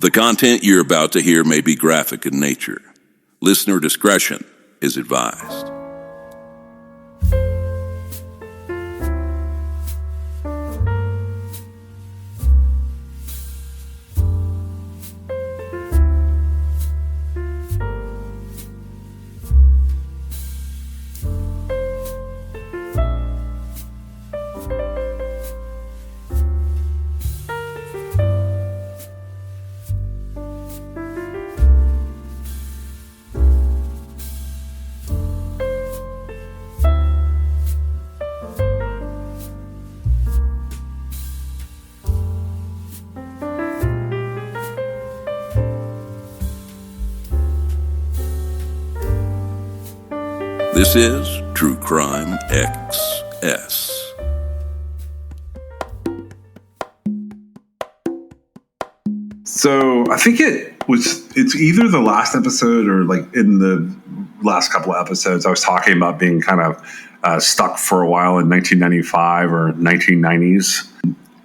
The content you're about to hear may be graphic in nature. Listener discretion is advised. This is True Crime XS. So I think it's either the last episode or like in the last couple of episodes, I was talking about being kind of stuck for a while in 1995 or 1990s.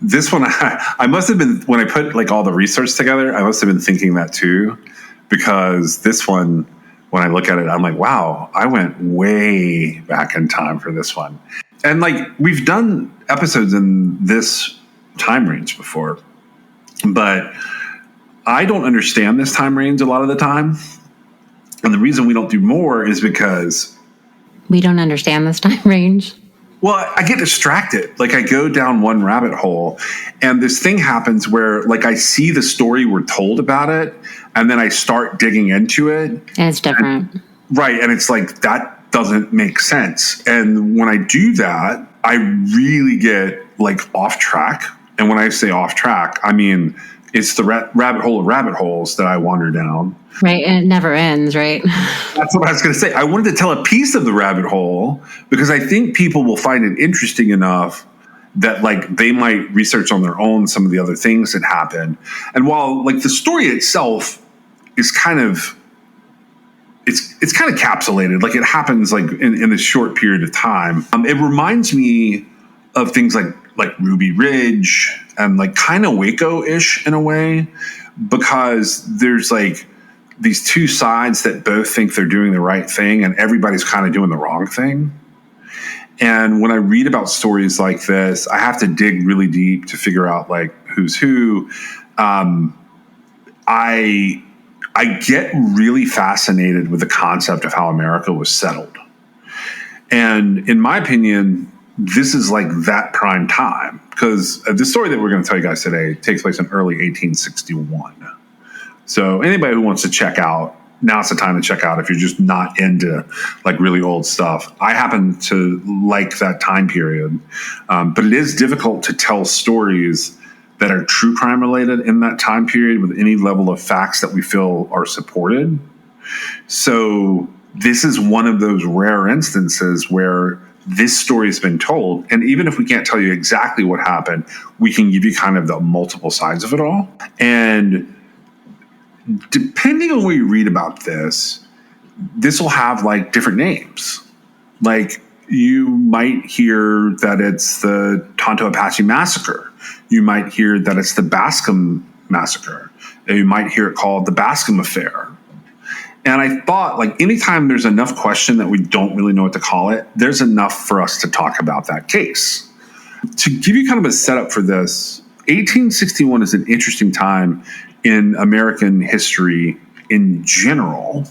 This one, I must have been, when I put like all the research together, I must have been thinking that too, because this one, when I look at it, I'm like, wow, I went way back in time for this one. And like, we've done episodes in this time range before, but I don't understand this time range a lot of the time. And the reason we don't do more is because we don't understand this time range. Well, I get distracted. Like I go down one rabbit hole and this thing happens where like I see the story we're told about it and then I start digging into it. And it's different. Right. And it's like, that doesn't make sense. And when I do that, I really get like off track. And when I say off track, I mean, it's the rabbit hole of rabbit holes that I wander down. Right. And it never ends, right? That's what I was going to say. I wanted to tell a piece of the rabbit hole because I think people will find it interesting enough that like they might research on their own some of the other things that happen. And while like the story itself is kind of, it's kind of capsulated, like it happens like in a short period of time. It reminds me of things like Ruby Ridge and like kind of Waco-ish in a way, because there's like these two sides that both think they're doing the right thing and everybody's kind of doing the wrong thing. And when I read about stories like this, I have to dig really deep to figure out like who's who. I get really fascinated with the concept of how America was settled. And in my opinion, this is like that prime time, because the story that we're going to tell you guys today takes place in early 1861. So anybody who wants to check out, now's the time to check out if you're just not into like really old stuff. I happen to like that time period, but it is difficult to tell stories that are true crime related in that time period with any level of facts that we feel are supported. So this is one of those rare instances where this story has been told. And even if we can't tell you exactly what happened, we can give you kind of the multiple sides of it all. And depending on where you read about this will have like different names. Like you might hear that it's the Tonto Apache Massacre. You might hear that it's the Bascom Massacre. You might hear it called the Bascom Affair. And I thought, like, anytime there's enough question that we don't really know what to call it, there's enough for us to talk about that case. To give you kind of a setup for this, 1861 is an interesting time in American history in general.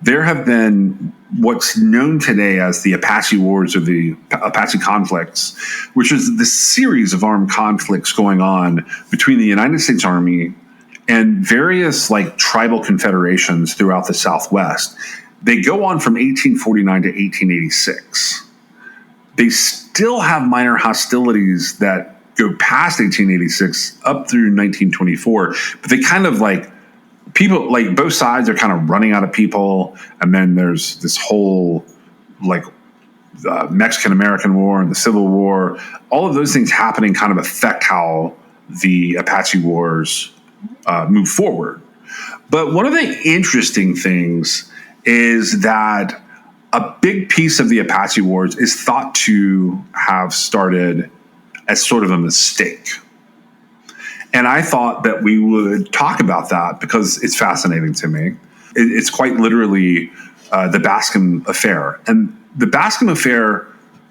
There have been what's known today as the Apache Wars or the Apache conflicts, which is the series of armed conflicts going on between the United States Army and various like tribal confederations throughout the Southwest. They go on from 1849 to 1886. They still have minor hostilities that go past 1886 up through 1924, but they kind of like, people, like both sides are kind of running out of people. And then there's this whole like Mexican-American War and the Civil War. All of those things happening kind of affect how the Apache Wars move forward. But one of the interesting things is that a big piece of the Apache Wars is thought to have started as sort of a mistake. And I thought that we would talk about that because it's fascinating to me. It's quite literally the Bascom Affair. And the Bascom Affair,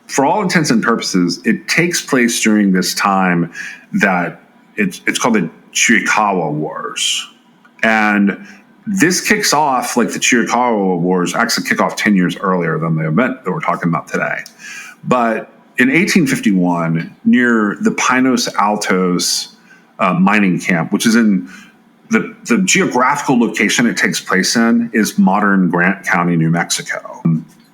for all intents and purposes, it takes place during this time that it's called the Chiricahua Wars. And this kicks off, like the Chiricahua Wars actually kick off 10 years earlier than the event that we're talking about today. But in 1851, near the Pinos Altos mining camp, which is in the geographical location it takes place in is modern Grant County, New Mexico.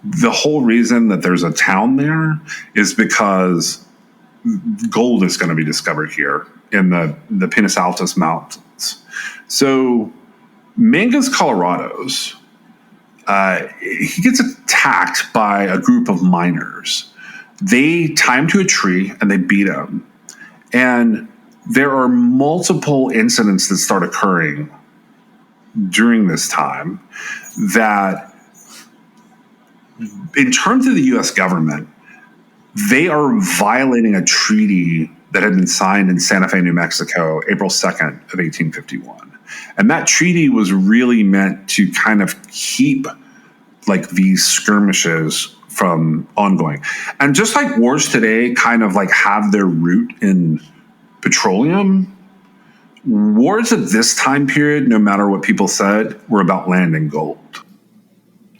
The whole reason that there's a town there is because gold is going to be discovered here in the Pinos Altos Mountains. So Mangus Colorados, he gets attacked by a group of miners. They tie him to a tree and they beat him. And there are multiple incidents that start occurring during this time that, in terms of the U.S. government, they are violating a treaty that had been signed in Santa Fe, New Mexico, April 2nd of 1851. And that treaty was really meant to kind of keep like these skirmishes from ongoing. And just like wars today kind of like have their root in petroleum, wars at this time period, no matter what people said, were about land and gold.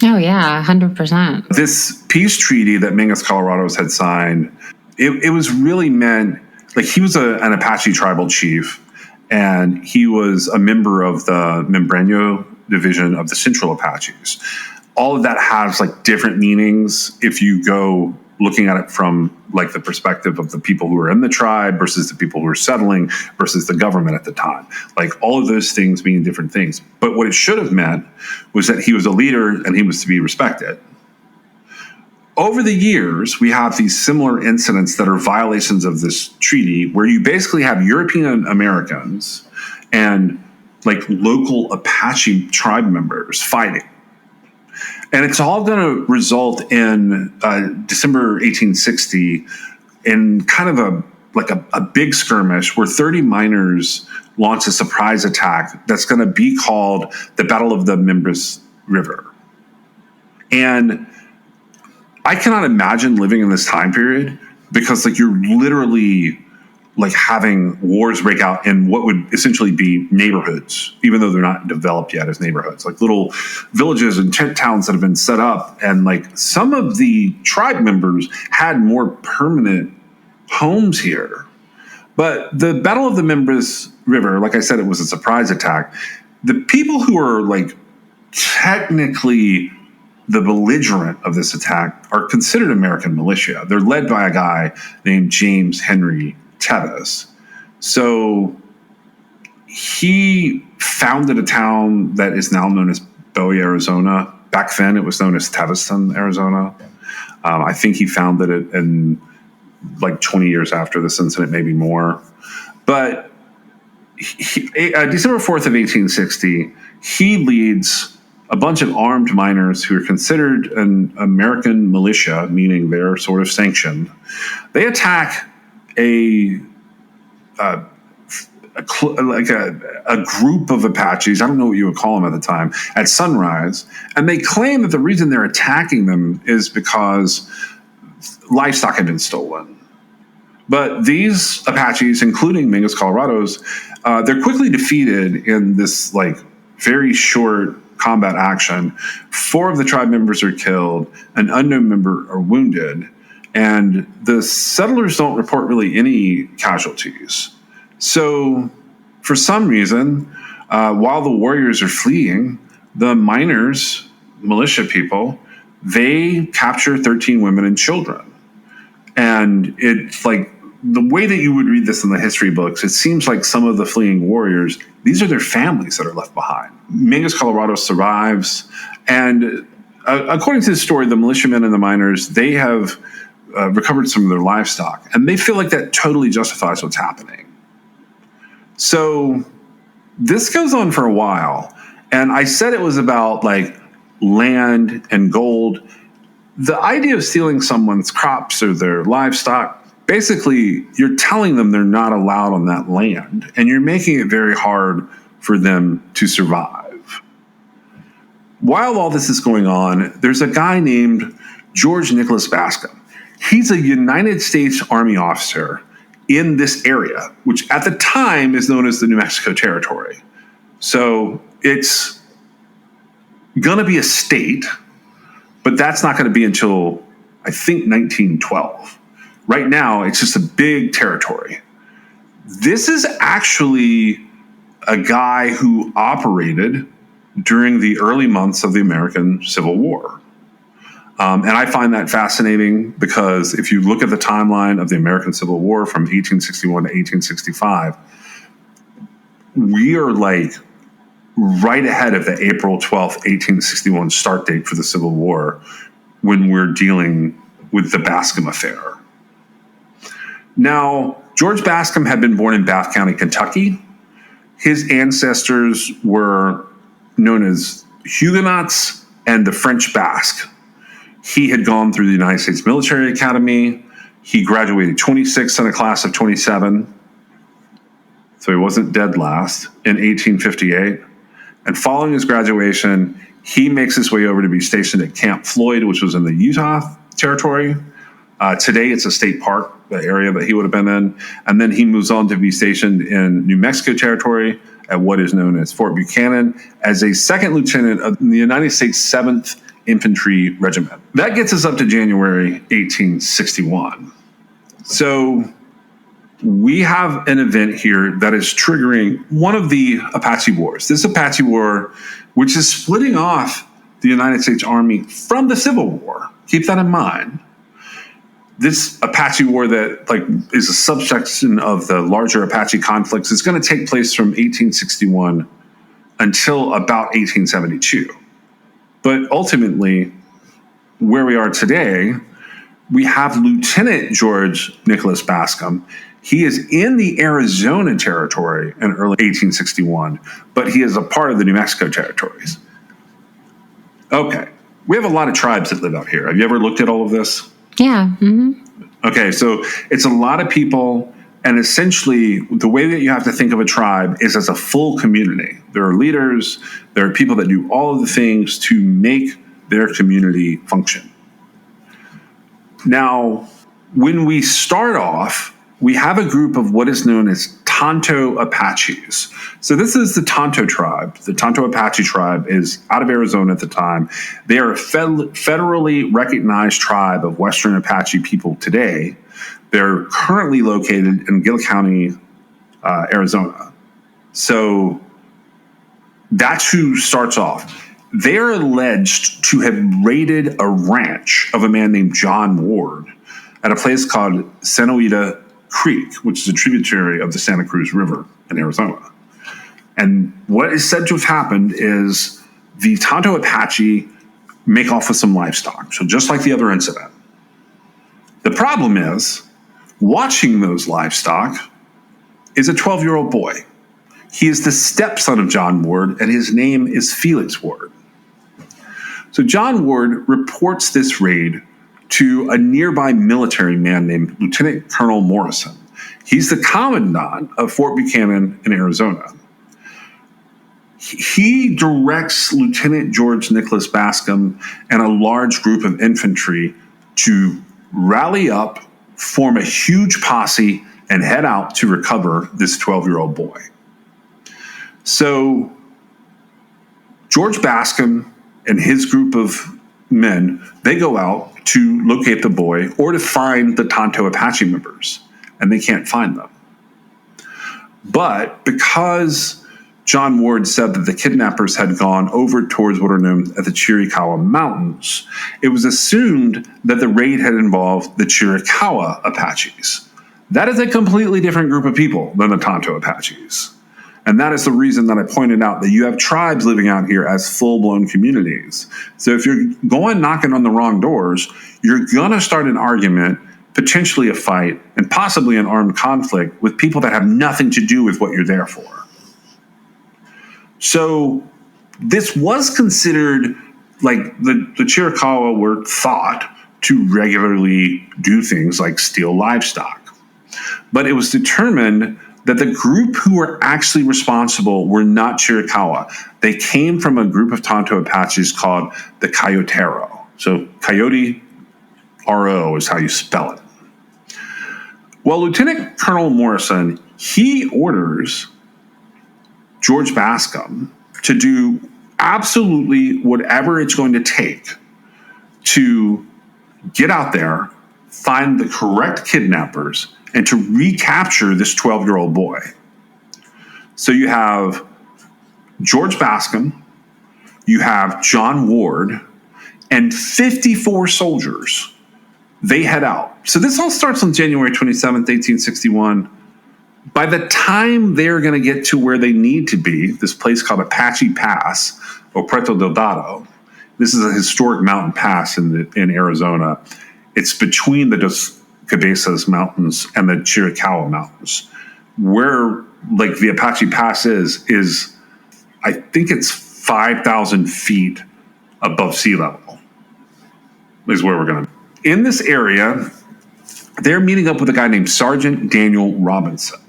Oh, yeah, 100%. This peace treaty that Mangus Colorados had signed, it was really meant, like he was an Apache tribal chief, and he was a member of the Membreño division of the Central Apaches. All of that has like different meanings if you go looking at it from like the perspective of the people who were in the tribe versus the people who were settling versus the government at the time. Like all of those things mean different things. But what it should have meant was that he was a leader and he was to be respected. Over the years, we have these similar incidents that are violations of this treaty where you basically have European Americans and like local Apache tribe members fighting. And it's all going to result in December 1860 in kind of a big skirmish where 30 miners launch a surprise attack that's going to be called the Battle of the Mimbres River. And I cannot imagine living in this time period because like you're literally like having wars break out in what would essentially be neighborhoods, even though they're not developed yet as neighborhoods, like little villages and tent towns that have been set up. And like some of the tribe members had more permanent homes here. But the Battle of the Mimbres River, like I said, it was a surprise attack. The people who are like technically the belligerent of this attack are considered American militia. They're led by a guy named James Henry Tevis. So he founded a town that is now known as Bowie, Arizona. Back then it was known as Teviston, Arizona. I think he founded it in like 20 years after this incident, maybe more. But December 4th of 1860, he leads a bunch of armed miners who are considered an American militia, meaning they're sort of sanctioned. They attack a group of Apaches, I don't know what you would call them at the time, at sunrise, and they claim that the reason they're attacking them is because livestock had been stolen. But these Apaches, including Mangus Colorados, they're quickly defeated in this like very short combat action. 4 of the tribe members are killed, an unknown member are wounded, and the settlers don't report really any casualties. So for some reason, while the warriors are fleeing, the miners, militia people, they capture 13 women and children. And it's like the way that you would read this in the history books, it seems like some of the fleeing warriors, these are their families that are left behind. Mangus Colorados survives. And according to the story, the militiamen and the miners, they have recovered some of their livestock. And they feel like that totally justifies what's happening. So this goes on for a while. And I said it was about like land and gold. The idea of stealing someone's crops or their livestock, basically you're telling them they're not allowed on that land, and you're making it very hard for them to survive. While all this is going on, there's a guy named George Nicholas Bascom. He's a United States Army officer in this area, which at the time is known as the New Mexico Territory. So it's going to be a state, but that's not going to be until, I think, 1912. Right now, it's just a big territory. This is actually a guy who operated during the early months of the American Civil War. And I find that fascinating because if you look at the timeline of the American Civil War from 1861 to 1865, we are like right ahead of the April 12th, 1861 start date for the Civil War when we're dealing with the Bascom affair. Now, George Bascom had been born in Bath County, Kentucky. His ancestors were known as Huguenots and the French Basque. He had gone through the United States Military Academy. He graduated 26th in a class of 27. So he wasn't dead last in 1858. And following his graduation, he makes his way over to be stationed at Camp Floyd, which was in the Utah Territory. Today, it's a state park, the area that he would have been in. And then he moves on to be stationed in New Mexico Territory at what is known as Fort Buchanan as a second lieutenant of the United States 7th Infantry Regiment. That gets us up to January 1861. So we have an event here that is triggering one of the Apache Wars. This Apache War, which is splitting off the United States Army from the Civil War. Keep that in mind. This Apache War that is a subsection of the larger Apache conflicts is going to take place from 1861 until about 1872. But ultimately, where we are today, we have Lieutenant George Nicholas Bascom. He is in the Arizona Territory in early 1861, but he is a part of the New Mexico Territories. Okay, we have a lot of tribes that live out here. Have you ever looked at all of this? Yeah. Mm-hmm. Okay, so it's a lot of people, and essentially the way that you have to think of a tribe is as a full community. There are leaders, there are people that do all of the things to make their community function. Now, when we start off, we have a group of what is known as Tonto Apaches. So this is the Tonto tribe. The Tonto Apache tribe is out of Arizona at the time. They are a federally recognized tribe of Western Apache people today. They're currently located in Gila County, Arizona. So that's who starts off. They're alleged to have raided a ranch of a man named John Ward at a place called Sanoita Creek, which is a tributary of the Santa Cruz River in Arizona. And what is said to have happened is the Tonto Apache make off with some livestock. So just like the other incident. The problem is, watching those livestock is a 12-year-old boy. He is the stepson of John Ward, and his name is Felix Ward. So John Ward reports this raid to a nearby military man named Lieutenant Colonel Morrison. He's the commandant of Fort Buchanan in Arizona. He directs Lieutenant George Nicholas Bascom and a large group of infantry to rally up, form a huge posse, and head out to recover this 12-year-old boy. So George Bascom and his group of men, they go out to locate the boy or to find the Tonto Apache members, and they can't find them. But because John Ward said that the kidnappers had gone over towards what are known as the Chiricahua Mountains, it was assumed that the raid had involved the Chiricahua Apaches. That is a completely different group of people than the Tonto Apaches. And that is the reason that I pointed out that you have tribes living out here as full-blown communities. So if you're going knocking on the wrong doors, you're going to start an argument, potentially a fight, and possibly an armed conflict with people that have nothing to do with what you're there for. So this was considered, like the Chiricahua were thought to regularly do things like steal livestock. But it was determined that the group who were actually responsible were not Chiricahua. They came from a group of Tonto Apaches called the Coyotero. So Coyote RO is how you spell it. Well, Lieutenant Colonel Morrison, he orders George Bascom to do absolutely whatever it's going to take to get out there, find the correct kidnappers, and to recapture this 12-year-old boy. So you have George Bascom, you have John Ward, and 54 soldiers. They head out. So this all starts on January 27th, 1861. By the time they're going to get to where they need to be, this place called Apache Pass, or Puerto del Dado, this is a historic mountain pass in Arizona. It's between the Dos Cabezas Mountains and the Chiricahua Mountains. Where like the Apache Pass is I think it's 5,000 feet above sea level is where we're going to. In this area, they're meeting up with a guy named Sergeant Daniel Robinson.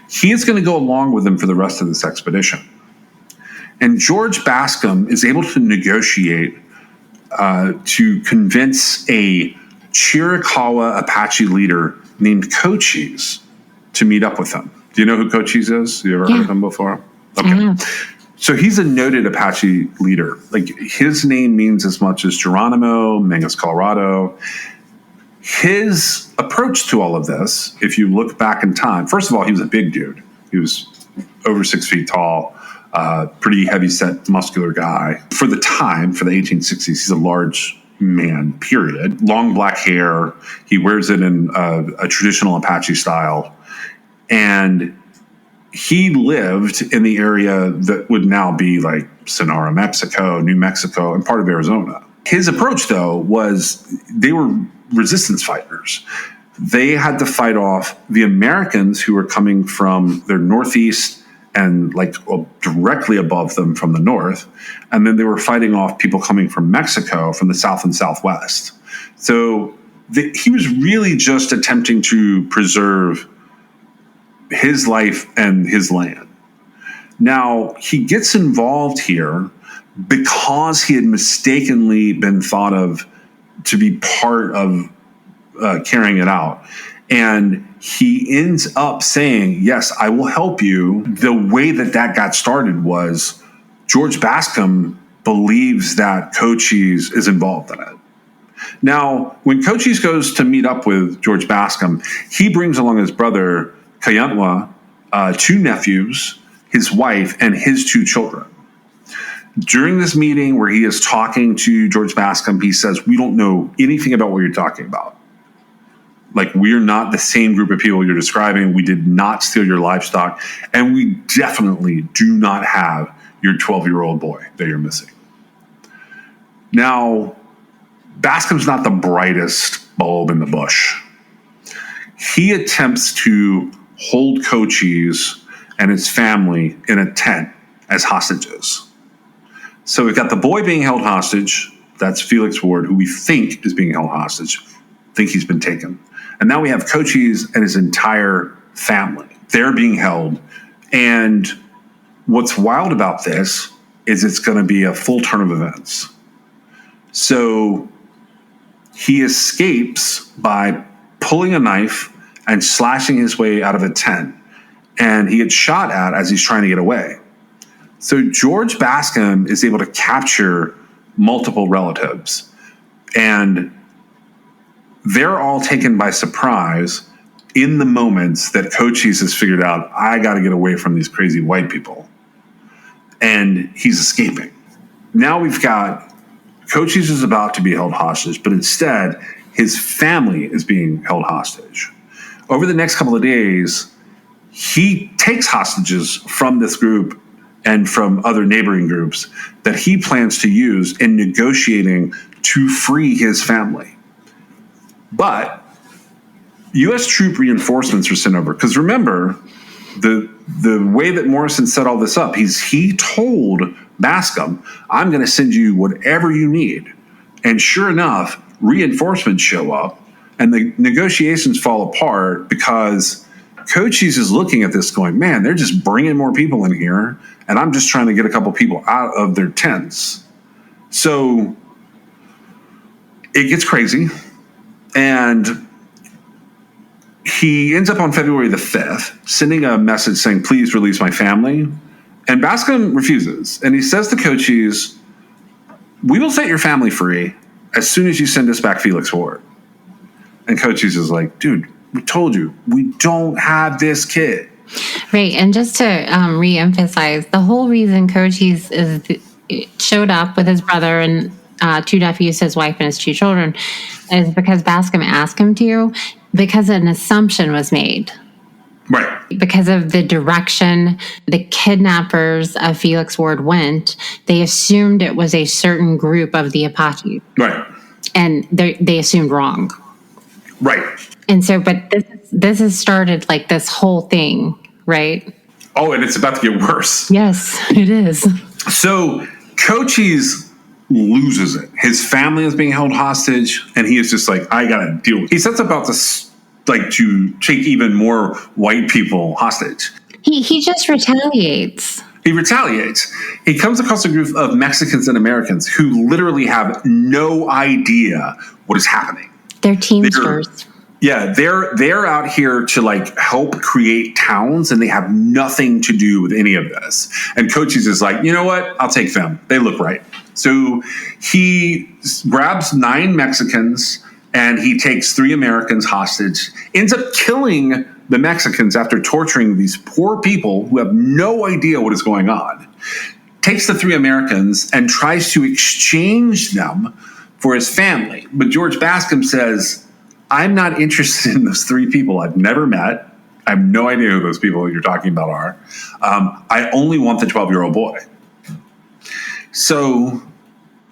He is going to go along with them for the rest of this expedition. And George Bascom is able to negotiate to convince a Chiricahua Apache leader named Cochise to meet up with him. Do you know who Cochise is? You ever heard of him before? Okay. So he's a noted Apache leader. Like his name means as much as Geronimo, Mangus, Colorado. His approach to all of this, if you look back in time, first of all, he was a big dude. He was over 6 feet tall, pretty heavy-set, muscular guy. For the time, for the 1860s, he's a large man, period. Long black hair. He wears it in a traditional Apache style. And he lived in the area that would now be like Sonora, Mexico, New Mexico, and part of Arizona. His approach, though, was they were resistance fighters. They had to fight off the Americans who were coming from their northeast and like directly above them from the north. And then they were fighting off people coming from Mexico from the south and southwest. So he was really just attempting to preserve his life and his land. Now, he gets involved here because he had mistakenly been thought of to be part of carrying it out. And he ends up saying, yes, I will help you. The way that got started was George Bascom believes that Cochise is involved in it. Now, when Cochise goes to meet up with George Bascom, he brings along his brother, Kayantwa, 2 nephews, his wife, and his 2 children. During this meeting where he is talking to George Bascom, he says, we don't know anything about what you're talking about. Like, we're not the same group of people you're describing. We did not steal your livestock. And we definitely do not have your 12-year-old boy that you're missing. Now, Bascom's not the brightest bulb in the bush. He attempts to hold Cochise and his family in a tent as hostages. So we've got the boy being held hostage. That's Felix Ward, who we think is being held hostage. Think he's been taken. And now we have Cochise and his entire family. They're being held. And what's wild about this is it's going to be a full turn of events. So he escapes by pulling a knife and slashing his way out of a tent. And he gets shot at as he's trying to get away. So George Bascom is able to capture multiple relatives. And they're all taken by surprise in the moments that Cochise has figured out, I got to get away from these crazy white people. And he's escaping. Now we've got Cochise is about to be held hostage, but instead his family is being held hostage. Over the next couple of days, he takes hostages from this group and from other neighboring groups that he plans to use in negotiating to free his family. But U.S. troop reinforcements are sent over. Because remember, the way that Morrison set all this up, he told Bascom, I'm going to send you whatever you need. And sure enough, reinforcements show up, and the negotiations fall apart because Cochise is looking at this going, man, they're just bringing more people in here, and I'm just trying to get a couple people out of their tents. So it gets crazy, and he ends up on February the 5th sending a message saying, please release my family. And Bascom refuses. And he says to Cochise, we will set your family free as soon as you send us back Felix Ward. And Cochise is like, dude, we told you, we don't have this kid. Right. And just to reemphasize, the whole reason Cochise showed up with his brother and 2 nephews, his wife, and his 2 children is because Bascom asked him to, because an assumption was made. Right. Because of the direction the kidnappers of Felix Ward went, they assumed it was a certain group of the Apache. Right. And they assumed wrong. Right. And so, but this has started like this whole thing, right? Oh, and it's about to get worse. Yes, it is. So Cochise loses it. His family is being held hostage, and he is just like, I gotta deal with it. He sets about to take even more white people hostage. He just retaliates. He retaliates. He comes across a group of Mexicans and Americans who literally have no idea what is happening. They're Teamsters. They're out here to like help create towns, and they have nothing to do with any of this. And Cochise is like, you know what? I'll take them. They look right. So he grabs 9 Mexicans and he takes 3 Americans hostage, ends up killing the Mexicans after torturing these poor people who have no idea what is going on, takes the 3 Americans and tries to exchange them for his family. But George Bascom says, I'm not interested in those 3 people I've never met. I have no idea who those people you're talking about are. I only want the 12-year-old boy. So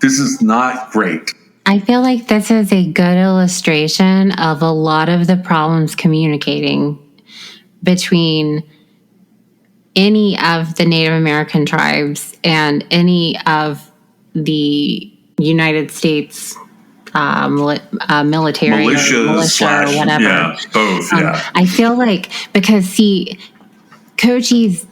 this is not great. I feel like this is a good illustration of a lot of the problems communicating between any of the Native American tribes and any of the United States military, militia or whatever. Yeah, both, I feel like, because Cochise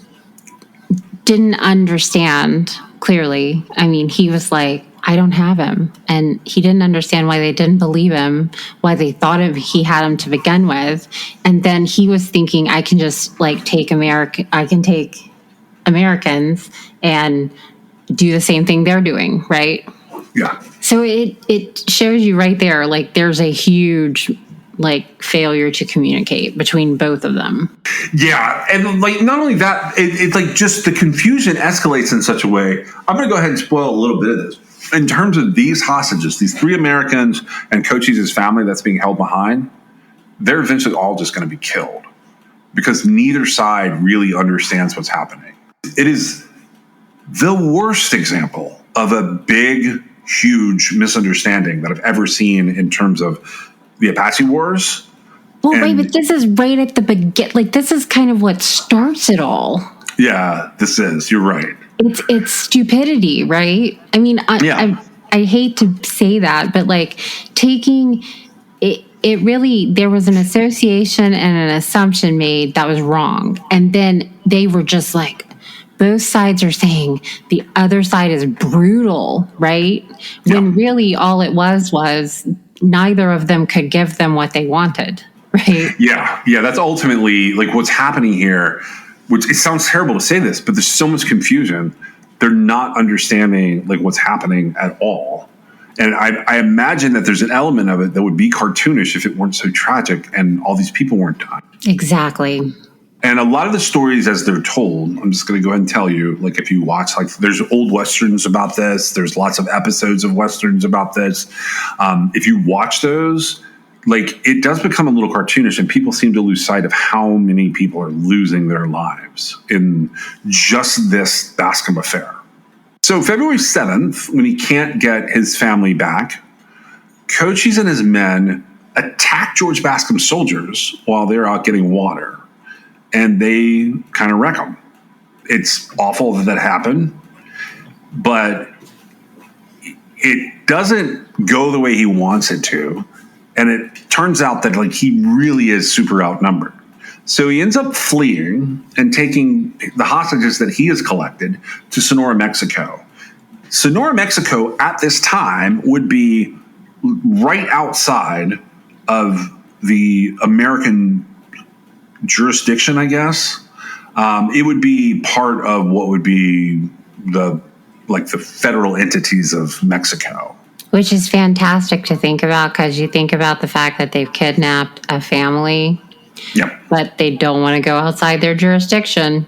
didn't understand clearly. I mean, he was like, I don't have him. And he didn't understand why they didn't believe him, why they thought he had him to begin with. And then he was thinking, I can just like take Americans and do the same thing they're doing, right? Yeah. So it shows you right there, like there's a huge like failure to communicate between both of them. Yeah, and like not only that, it's like just the confusion escalates in such a way. I'm going to go ahead and spoil a little bit of this. In terms of these hostages, these 3 Americans and Cochise's family that's being held behind, they're eventually all just going to be killed because neither side really understands what's happening. It is the worst example of a big, huge misunderstanding that I've ever seen in terms of the Apache Wars. Well, right, but this is right at the beginning. Like, this is kind of what starts it all. Yeah, this is. You're right. It's stupidity, right? I mean, I hate to say that, but like taking it, it really, there was an association and an assumption made that was wrong. And then they were just like, both sides are saying the other side is brutal, right? When really all it was neither of them could give them what they wanted, right? Yeah, that's ultimately like what's happening here, which it sounds terrible to say this, but there's so much confusion. They're not understanding like what's happening at all. And I imagine that there's an element of it that would be cartoonish if it weren't so tragic and all these people weren't dying. Exactly. And a lot of the stories as they're told, I'm just going to go ahead and tell you, like if you watch, like there's old Westerns about this, there's lots of episodes of Westerns about this. If you watch those, like it does become a little cartoonish and people seem to lose sight of how many people are losing their lives in just this Bascom affair. So February 7th, when he can't get his family back, Cochise and his men attack George Bascom's soldiers while they're out getting water. And they kind of wreck them. It's awful that happened, but it doesn't go the way he wants it to. And it turns out that like he really is super outnumbered. So he ends up fleeing and taking the hostages that he has collected to Sonora, Mexico. Sonora, Mexico at this time would be right outside of the American jurisdiction, I guess. It would be part of what would be the federal entities of Mexico. Which is fantastic to think about, because you think about the fact that they've kidnapped a family, but they don't want to go outside their jurisdiction.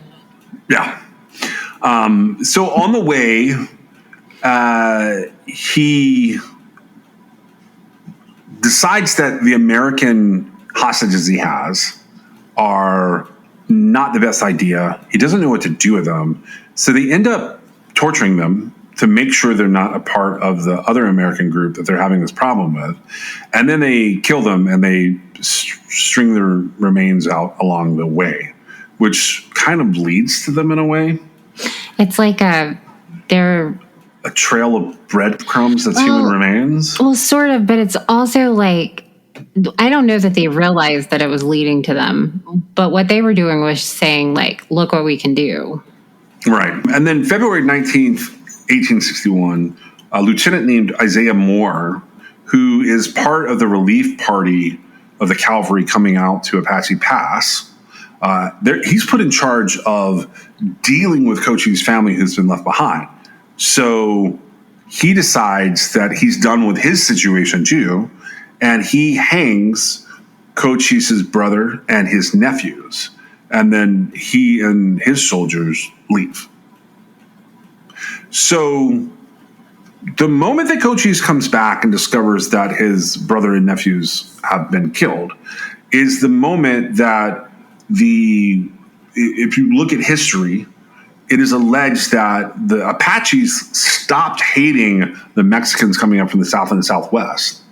Yeah. So on the way, he decides that the American hostages he has are not the best idea. He doesn't know what to do with them. So they end up torturing them to make sure they're not a part of the other American group that they're having this problem with. And then they kill them and they string their remains out along the way, which kind of leads to them in a way. It's like they're a trail of breadcrumbs that's human remains. Well, sort of, but it's also like, I don't know that they realized that it was leading to them, but what they were doing was saying, like, look what we can do. Right. And then February 19th, 1861, a lieutenant named Isaiah Moore, who is part of the relief party of the cavalry coming out to Apache Pass, he's put in charge of dealing with Cochise' family who's been left behind. So he decides that he's done with his situation too, and he hangs Cochise's brother and his nephews, and then he and his soldiers leave. So the moment that Cochise comes back and discovers that his brother and nephews have been killed is the moment that if you look at history, it is alleged that the Apaches stopped hating the Mexicans coming up from the south and the southwest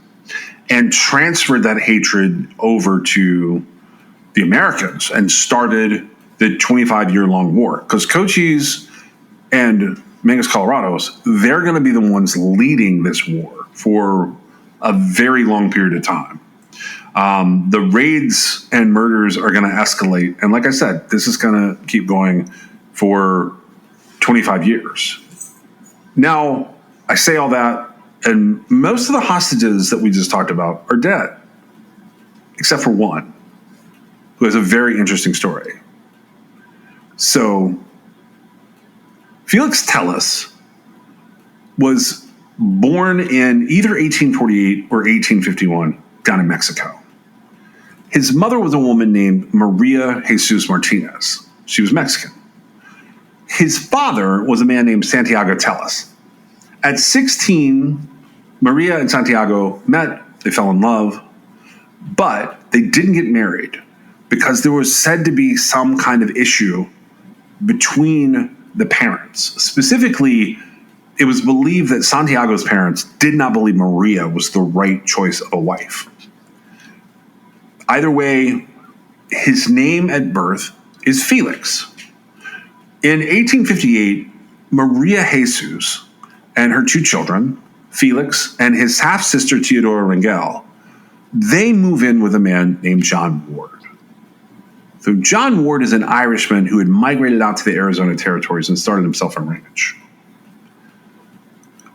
and transferred that hatred over to the Americans and started the 25-year-long war. Because Cochise and Mangus Colorados, they're going to be the ones leading this war for a very long period of time. The raids and murders are going to escalate. And like I said, this is going to keep going for 25 years. Now, I say all that, and most of the hostages that we just talked about are dead, except for one, who has a very interesting story. So, Felix Tellus was born in either 1848 or 1851 down in Mexico. His mother was a woman named Maria Jesus Martinez. She was Mexican. His father was a man named Santiago Tellus. At 16, Maria and Santiago met, they fell in love, but they didn't get married because there was said to be some kind of issue between the parents. Specifically, it was believed that Santiago's parents did not believe Maria was the right choice of a wife. Either way, his name at birth is Felix. In 1858, Maria Jesus and her two children, Felix and his half-sister Theodora Rangel, they move in with a man named John Ward. So John Ward is an Irishman who had migrated out to the Arizona territories and started himself a ranch.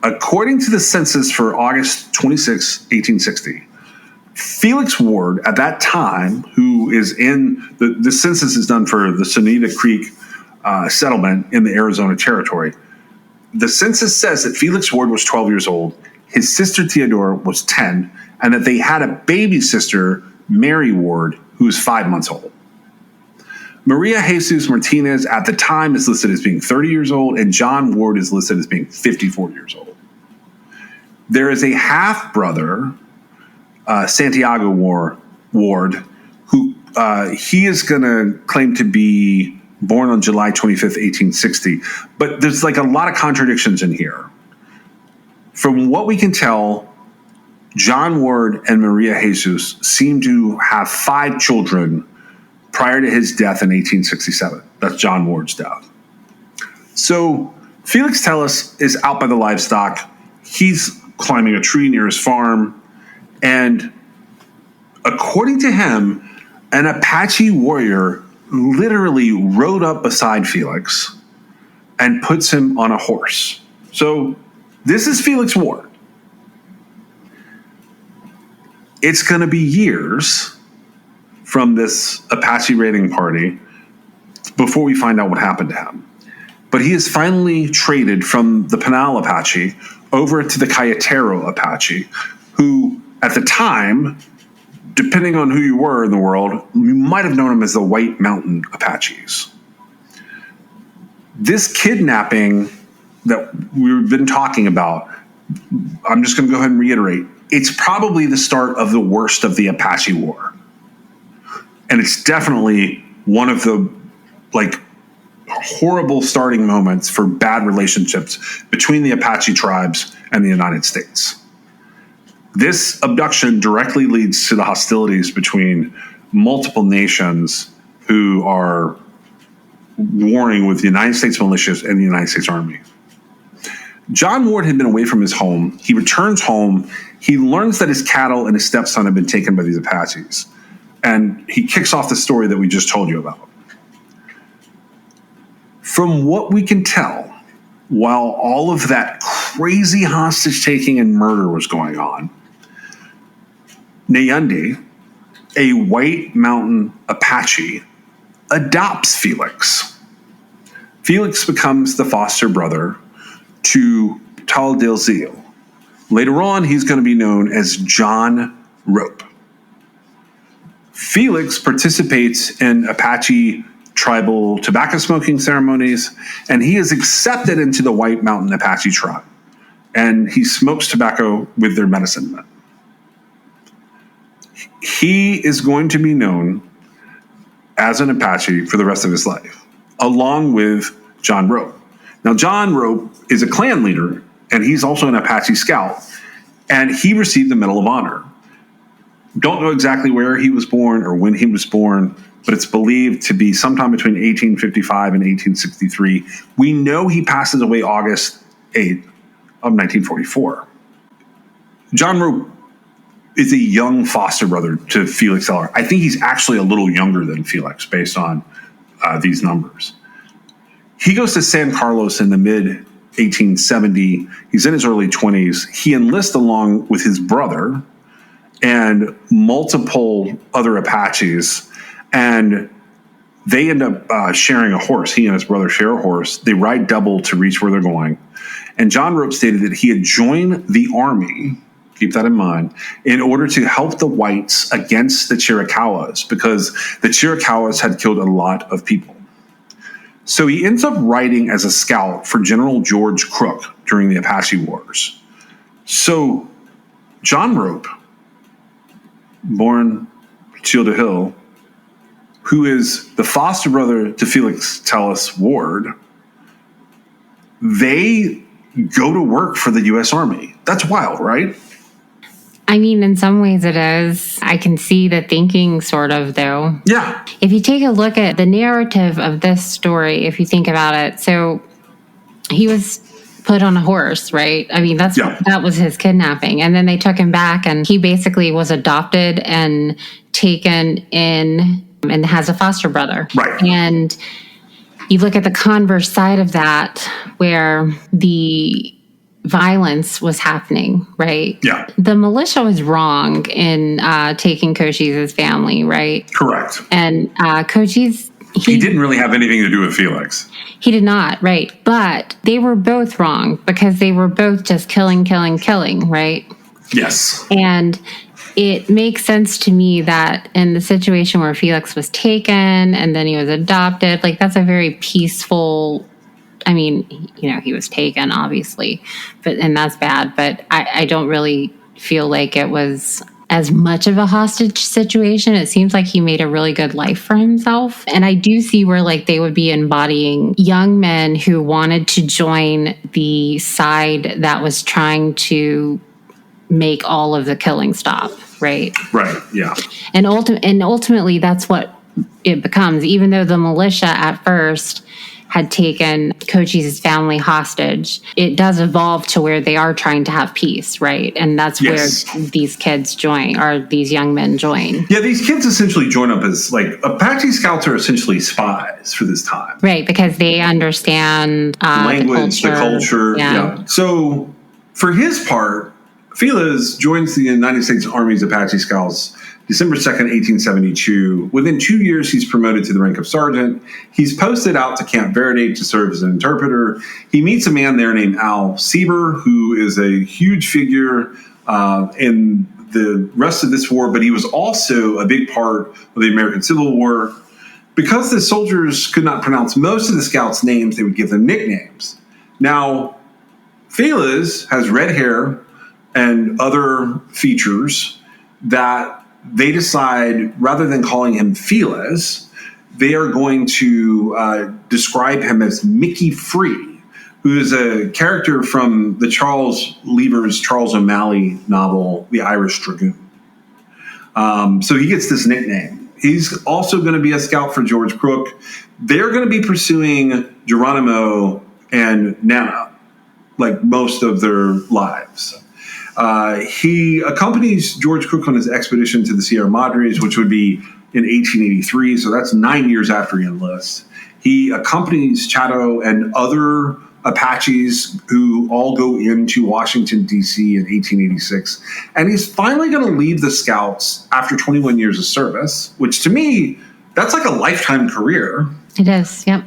According to the census for August 26, 1860, Felix Ward, at that time, who is in the census is done for the Sonita Creek settlement in the Arizona territory. The census says that Felix Ward was 12 years old, his sister Theodora was 10, and that they had a baby sister, Mary Ward, who was 5 months old. Maria Jesus Martinez at the time is listed as being 30 years old, and John Ward is listed as being 54 years old. There is a half-brother, Santiago Ward, who he is going to claim to be born on July 25th, 1860. But there's like a lot of contradictions in here. From what we can tell, John Ward and Maria Jesus seem to have 5 children prior to his death in 1867. That's John Ward's death. So Felix Tellus is out by the livestock. he's climbing a tree near his farm, and according to him, an Apache warrior literally rode up beside Felix and puts him on a horse. So this is Felix Ward. It's going to be years from this Apache raiding party before we find out what happened to him. But he is finally traded from the Pinal Apache over to the Cayetero Apache, who at the time, depending on who you were in the world, you might have known them as the White Mountain Apaches. This kidnapping that we've been talking about, I'm just going to go ahead and reiterate, it's probably the start of the worst of the Apache War. And it's definitely one of the, horrible starting moments for bad relationships between the Apache tribes and the United States. This abduction directly leads to the hostilities between multiple nations who are warring with the United States militias and the United States Army. John Ward had been away from his home. He returns home. He learns that his cattle and his stepson have been taken by these Apaches. And he kicks off the story that we just told you about. From what we can tell, while all of that crazy hostage taking and murder was going on, Nayundi, a White Mountain Apache, adopts Felix. Felix becomes the foster brother to Tal del Zil. Later on, he's going to be known as John Rope. Felix participates in Apache tribal tobacco smoking ceremonies, and he is accepted into the White Mountain Apache tribe. And he smokes tobacco with their medicine men. He is going to be known as an Apache for the rest of his life, along with John Rope. Now, John Rope is a clan leader, and he's also an Apache scout, and he received the Medal of Honor. Don't know exactly where he was born or when he was born, but it's believed to be sometime between 1855 and 1863. We know he passes away August 8th of 1944. John Rope is a young foster brother to Felix Eller. I think he's actually a little younger than Felix based on these numbers. He goes to San Carlos in the mid-1870. He's in his early 20s. He enlists along with his brother and multiple other Apaches, and they end up sharing a horse. He and his brother share a horse. They ride double to reach where they're going. And John Rope stated that he had joined the army, keep that in mind, in order to help the whites against the Chiricahuas, because the Chiricahuas had killed a lot of people. So he ends up riding as a scout for General George Crook during the Apache Wars. So John Rope, born Childa Hill, who is the foster brother to Felix Tellis Ward, they go to work for the U.S. Army. That's wild, right? I mean, in some ways it is. I can see the thinking sort of, though. Yeah. If you take a look at the narrative of this story, if you think about it, so he was put on a horse, right? I mean, that was his kidnapping. And then they took him back, and he basically was adopted and taken in and has a foster brother. Right. And you look at the converse side of that, where the violence was happening, right? Yeah. The militia was wrong in taking Cochise' family, right? Correct. And Cochise... He didn't really have anything to do with Felix. He did not, right? But they were both wrong because they were both just killing, right? Yes. And it makes sense to me that in the situation where Felix was taken and then he was adopted, that's a very peaceful... I mean, he was taken, obviously, and that's bad. But I don't really feel like it was as much of a hostage situation. It seems like he made a really good life for himself. And I do see where they would be embodying young men who wanted to join the side that was trying to make all of the killing stop, right? Right, yeah. And ultimately, that's what it becomes, even though the militia at first had taken Cochise' family hostage, it does evolve to where they are trying to have peace, right? And that's where these kids join, or these young men join. Yeah, these kids essentially join up as, like, Apache Scouts are essentially spies for this time. Right, because they understand language, the culture. Yeah. So for his part, Feliz joins the United States Army's Apache Scouts December 2nd, 1872. Within 2 years, he's promoted to the rank of sergeant. He's posted out to Camp Verde to serve as an interpreter. He meets a man there named Al Sieber, who is a huge figure in the rest of this war, but he was also a big part of the American Civil War. Because the soldiers could not pronounce most of the scouts' names, they would give them nicknames. Now, Feliz has red hair and other features that they decide, rather than calling him Feliz, they are going to describe him as Mickey Free, who is a character from the Charles Lever's Charles O'Malley novel, The Irish Dragoon. So he gets this nickname. He's also going to be a scout for George Crook. They're going to be pursuing Geronimo and Nana, like most of their lives. He accompanies George Crook on his expedition to the Sierra Madres, which would be in 1883. So that's 9 years after he enlists. He accompanies Chato and other Apaches who all go into Washington, D.C. in 1886. And he's finally going to leave the Scouts after 21 years of service, which to me, that's like a lifetime career. It is, yep.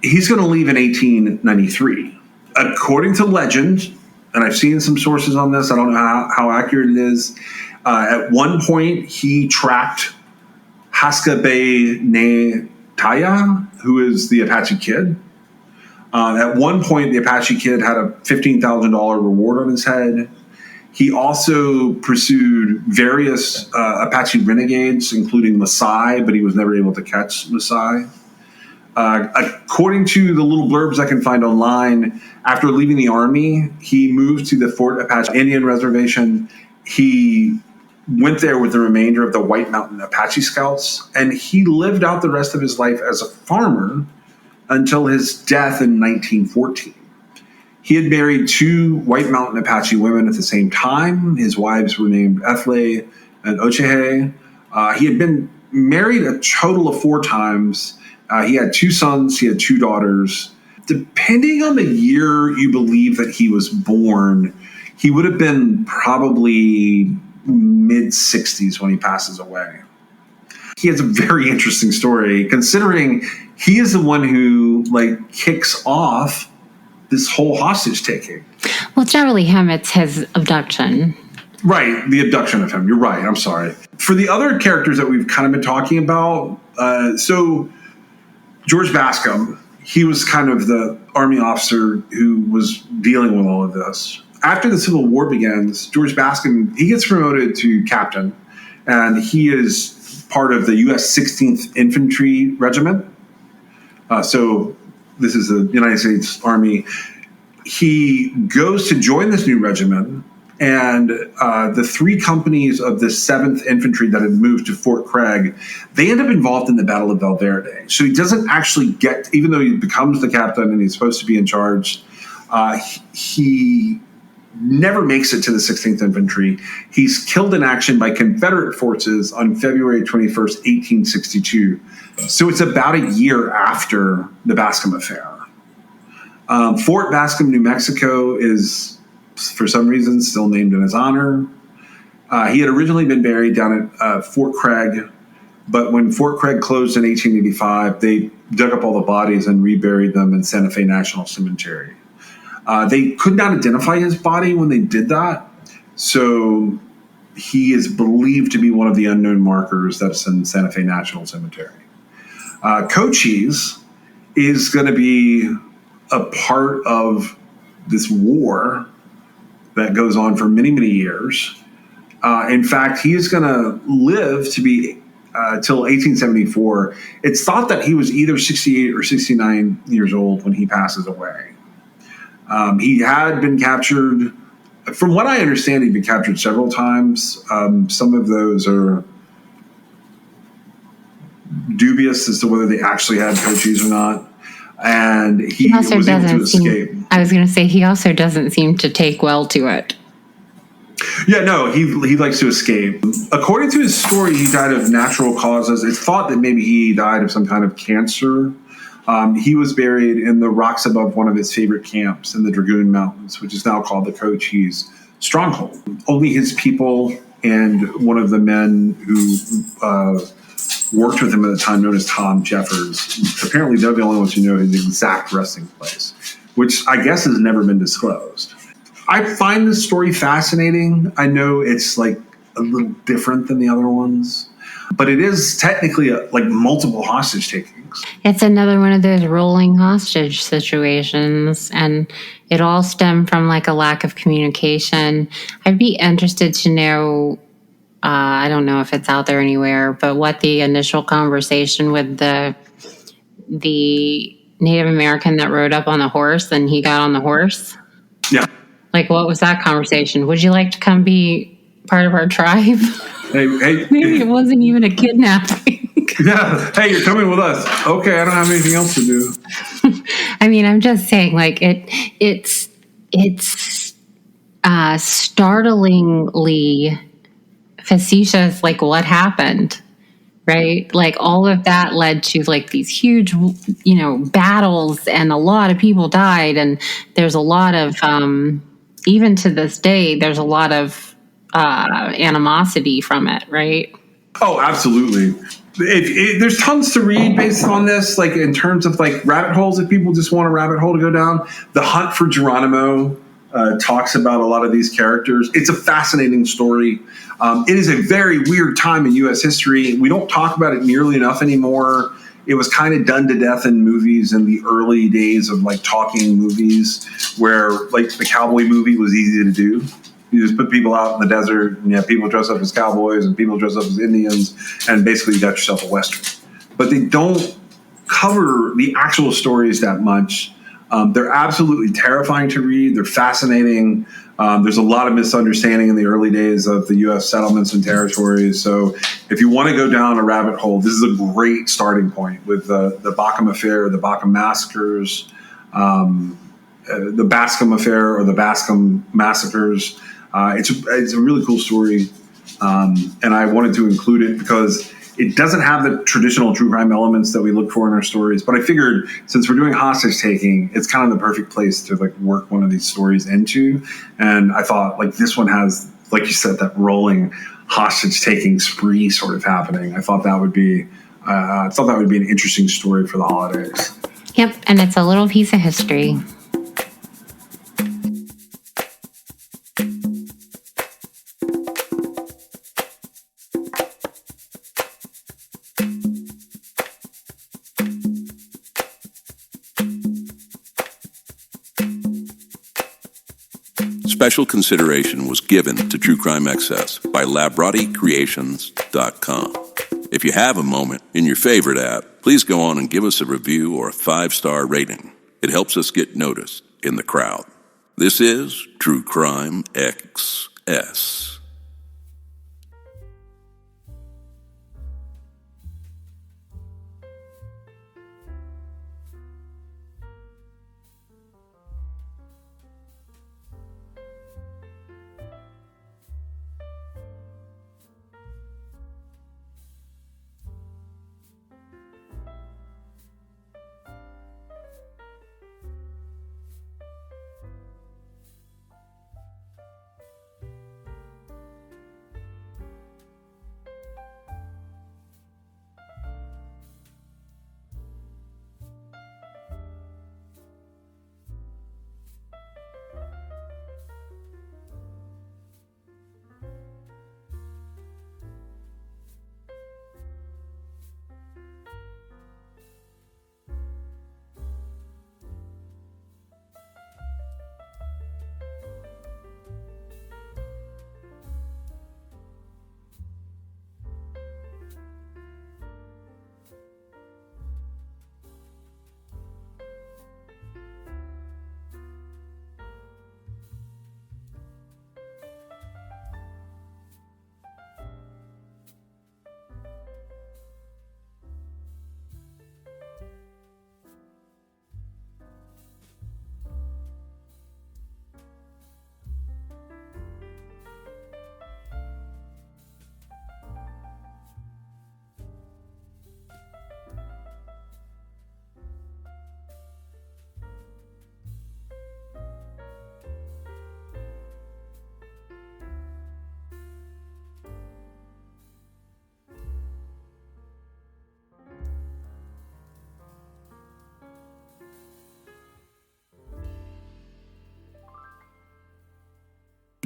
He's going to leave in 1893. According to legend, and I've seen some sources on this, I don't know how accurate it is, at one point he tracked Haskabe Ne Taya, who is the Apache Kid. At one point, the Apache Kid had a $15,000 reward on his head. He also pursued various Apache renegades, including Maasai, but he was never able to catch Maasai. According to the little blurbs I can find online, after leaving the Army, he moved to the Fort Apache Indian Reservation. He went there with the remainder of the White Mountain Apache Scouts, and he lived out the rest of his life as a farmer until his death in 1914. He had married 2 White Mountain Apache women at the same time. His wives were named Ethle and Ochehe. He had been married a total of 4 times. He had 2 sons. He had 2 daughters. Depending on the year you believe that he was born, he would have been probably mid-60s when he passes away. He has a very interesting story, considering he is the one who kicks off this whole hostage taking. Well, it's not really him, it's his abduction. Right, the abduction of him. You're right, I'm sorry. For the other characters that we've kind of been talking about, so George Bascom, he was kind of the Army officer who was dealing with all of this. After the Civil War begins, George Bascom, he gets promoted to captain, and he is part of the U.S. 16th Infantry Regiment. So this is the United States Army. He goes to join this new regiment, and the 3 companies of the 7th Infantry that had moved to Fort Craig, they end up involved in the Battle of Valverde. So he doesn't actually get, even though he becomes the captain and he's supposed to be in charge, he never makes it to the 16th Infantry. He's killed in action by Confederate forces on February 21st, 1862. So it's about a year after the Bascom affair. Fort Bascom, New Mexico is, for some reason, still named in his honor. He had originally been buried down at Fort Craig, but when Fort Craig closed in 1885, they dug up all the bodies and reburied them in Santa Fe National Cemetery. They could not identify his body when they did that, so he is believed to be one of the unknown markers that's in Santa Fe National Cemetery. Cochise is going to be a part of this war that goes on for many, many years. In fact, he is going to live to be till 1874. It's thought that he was either 68 or 69 years old when he passes away. He had been captured. From what I understand, he'd been captured several times. Some of those are dubious as to whether they actually had Cochise or not. and he also was able to doesn't escape. I was going to say, he also doesn't seem to take well to it. Yeah, no, he likes to escape. According to his story, he died of natural causes. It's thought that maybe he died of some kind of cancer. He was buried in the rocks above one of his favorite camps in the Dragoon Mountains, which is now called the Cochise Stronghold. Only his people and one of the men who worked with him at the time, known as Tom Jeffers, apparently they're the only ones who know his exact resting place, which I guess has never been disclosed. I find this story fascinating. I know it's like a little different than the other ones, but it is technically like multiple hostage takings. It's another one of those rolling hostage situations, and it all stemmed from like a lack of communication. I'd be interested to know, I don't know if it's out there anywhere, but what the initial conversation with the Native American that rode up on the horse and he got on the horse. Yeah. Like, what was that conversation? Would you like to come be part of our tribe? Hey, Maybe it wasn't even a kidnapping. Yeah. Hey, you're coming with us. Okay, I don't have anything else to do. I mean, I'm just saying, like, it's startlingly facetious, like what happened, right? Like all of that led to like these huge, battles, and a lot of people died, and there's a lot of even to this day, there's a lot of animosity from it, right? Oh, absolutely. There's tons to read based on this, like in terms of like rabbit holes, if people just want a rabbit hole to go down. The Hunt for Geronimo talks about a lot of these characters. It's a fascinating story. It is a very weird time in U.S. history. We don't talk about it nearly enough anymore. It was kind of done to death in movies in the early days of like talking movies, where like the cowboy movie was easy to do. You just put people out in the desert, and you have people dress up as cowboys and people dress up as Indians, and basically you got yourself a Western. But they don't cover the actual stories that much. They're absolutely terrifying to read. They're fascinating. There's a lot of misunderstanding in the early days of the U.S. settlements and territories. So if you want to go down a rabbit hole, this is a great starting point with the Bockham Affair, the Bockham Massacres, the Bascom Affair or the Bascom Massacres. It's a really cool story, and I wanted to include it because it doesn't have the traditional true crime elements that we look for in our stories. But I figured since we're doing hostage taking, it's kind of the perfect place to like work one of these stories into. And I thought like this one has, like you said, that rolling hostage taking spree sort of happening. I thought that would be an interesting story for the holidays. Yep, and it's a little piece of history. Special consideration was given to True Crime Excess by LabrottieCreations.com. If you have a moment in your favorite app, please go on and give us a review or a 5-star rating. It helps us get noticed in the crowd. This is True Crime XS.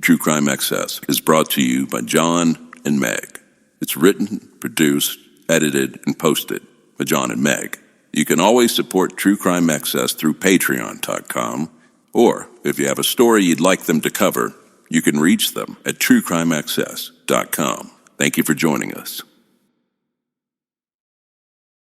True Crime Excess is brought to you by John and Meg. It's written, produced, edited, and posted by John and Meg. You can always support True Crime Excess through patreon.com, or if you have a story you'd like them to cover, you can reach them at truecrimeaccess.com. Thank you for joining us.